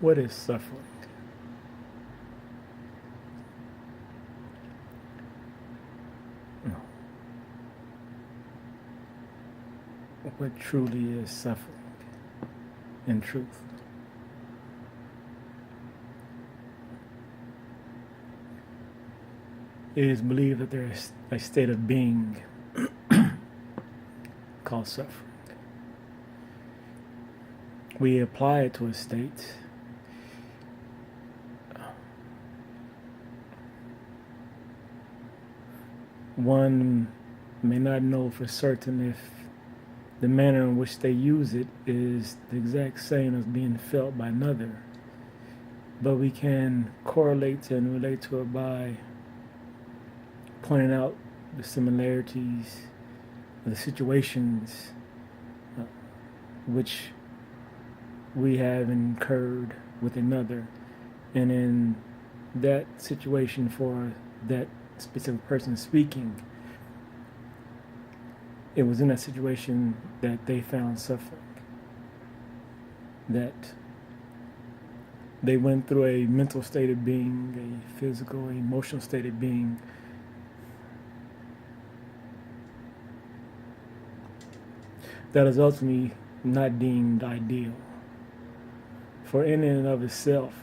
What is suffering? No. What truly is suffering in truth? It is believed that there is a state of being called suffering. We apply it to a state. One may not know for certain if the manner in which they use it is the exact same as being felt by another, but we can correlate and relate to it by pointing out the similarities, the situations which we have incurred with another, and in that situation for that specific person speaking, it was in that situation that they found suffering, that they went through a mental state of being, a physical, emotional state of being that is ultimately not deemed ideal. For in and of itself,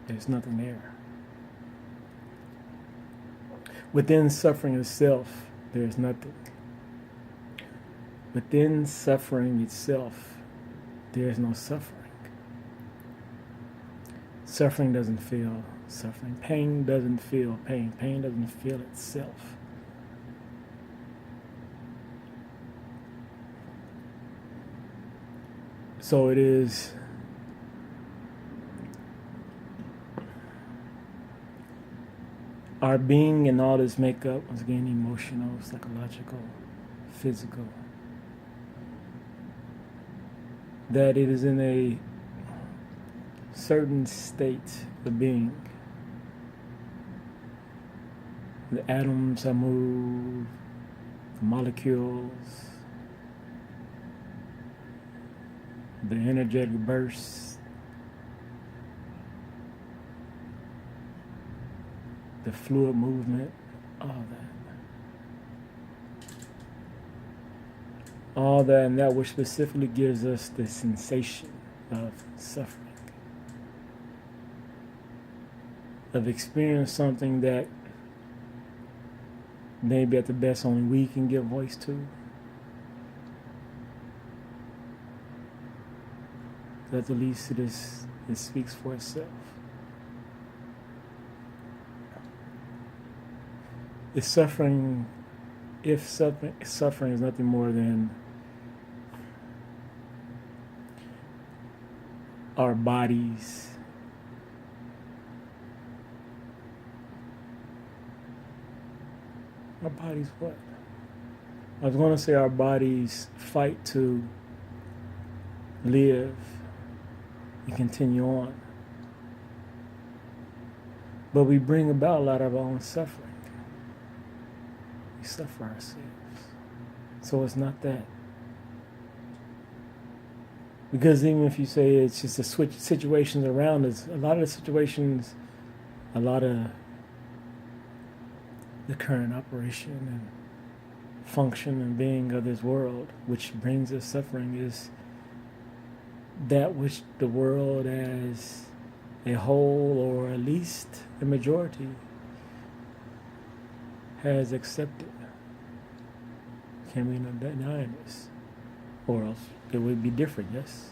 there's nothing there. Within suffering itself, there's nothing. Within suffering itself, there's no suffering. Suffering doesn't feel suffering. Pain doesn't feel pain. Pain doesn't feel itself. So it is our being and all this makeup, once again, emotional, psychological, physical, that it is in a certain state of being. The atoms are moved, the molecules, the energetic bursts, the fluid movement, all that. All that, and that which specifically gives us the sensation of suffering, of experiencing something that maybe at the best only we can give voice to. At the least it speaks for itself. If suffering is nothing more than our bodies what? I was going to say our bodies fight to live and continue on. But we bring about a lot of our own suffering. We suffer ourselves. So it's not that. Because even if you say it's just the situations around us, a lot of the situations, a lot of the current operation and function and being of this world, which brings us suffering, is that which the world as a whole, or at least the majority, has accepted. Can we not deny this? Or else it would be different, yes?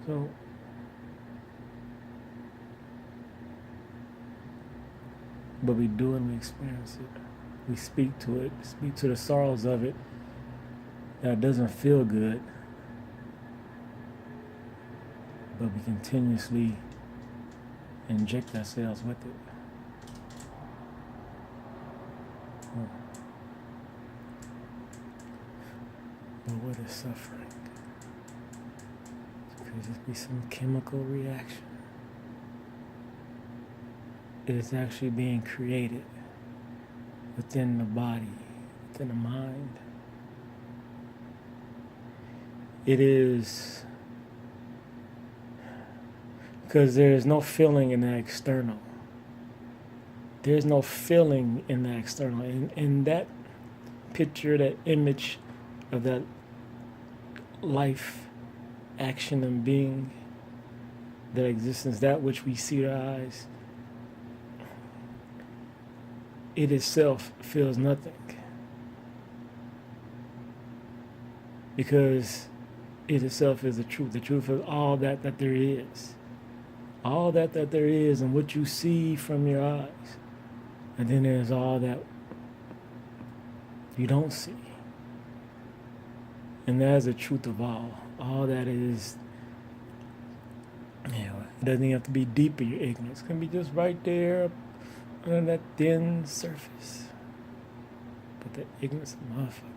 So, but we do and we experience it. We speak to it, speak to the sorrows of it. That doesn't feel good, but we continuously inject ourselves with it. But what is suffering? Could just be some chemical reaction. It is actually being created within the body, within the mind, It is because there is no feeling in the external. There's no feeling in the external. In that picture, that image of that life, action, and being, that existence, that which we see with our eyes, it itself feels nothing. Because it itself is the truth. The truth is all that there is. All that there is and what you see from your eyes. And then there's all that you don't see. And that's the truth of all. All that is, it doesn't even have to be deep in your ignorance. It can be just right there under that thin surface. But the ignorance of motherfucker.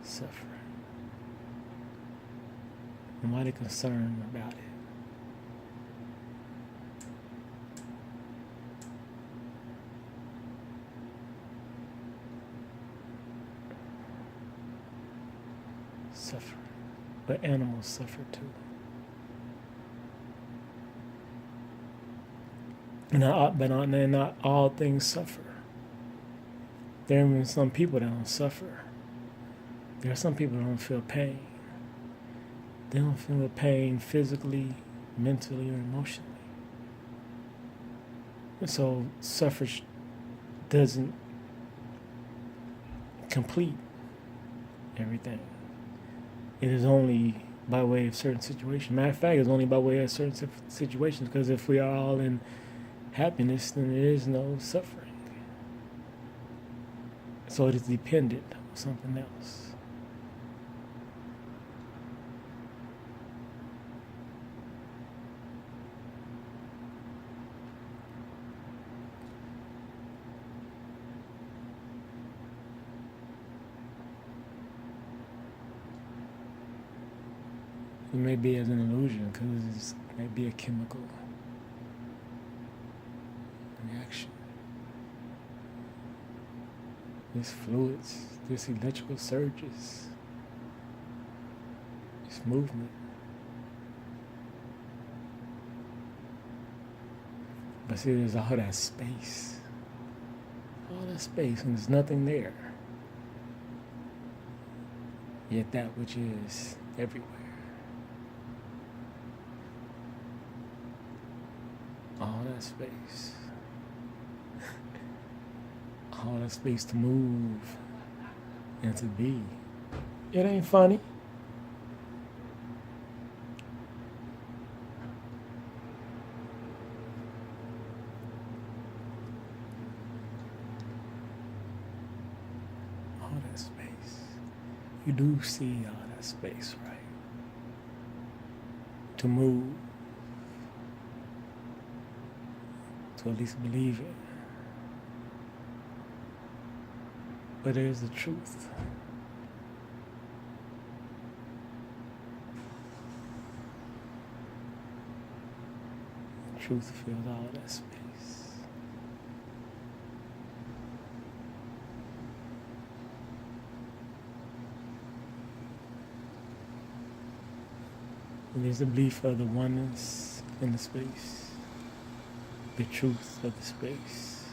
Suffering. And why they concerned about it? Suffering. But animals suffer too. But not all things suffer. There are even some people that don't suffer. There are some people that don't feel pain. They don't feel the pain physically, mentally, or emotionally. And so suffrage doesn't complete everything. It is only by way of certain situations. Matter of fact, it's only by way of certain situations, because if we are all in happiness, then there is no suffering. So it is dependent on something else. It may be as an illusion, because it may be a chemical reaction. These fluids, these electrical surges, this movement. But see, there's all that space. All that space, and there's nothing there. Yet that which is everywhere. All that space. All that space to move and to be. It ain't funny. All that space. You do see all that space, right? To move. To at least believe it. But there's the truth. The truth fills all that space. And there's the belief of the oneness in the space. The truth of the space.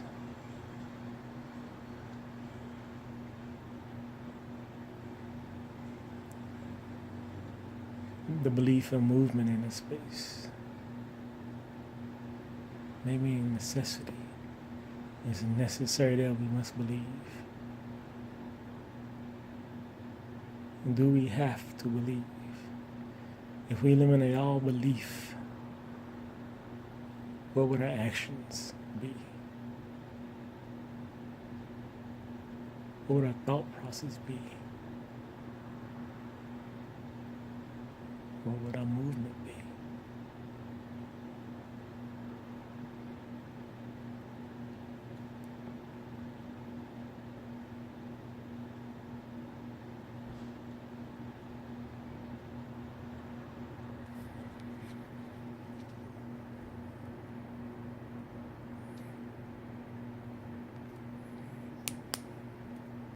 The belief of movement in the space. Maybe a necessity. It's necessary that we must believe. Do we have to believe? If we eliminate all belief, what would our actions be? What would our thought process be? What would our movement be?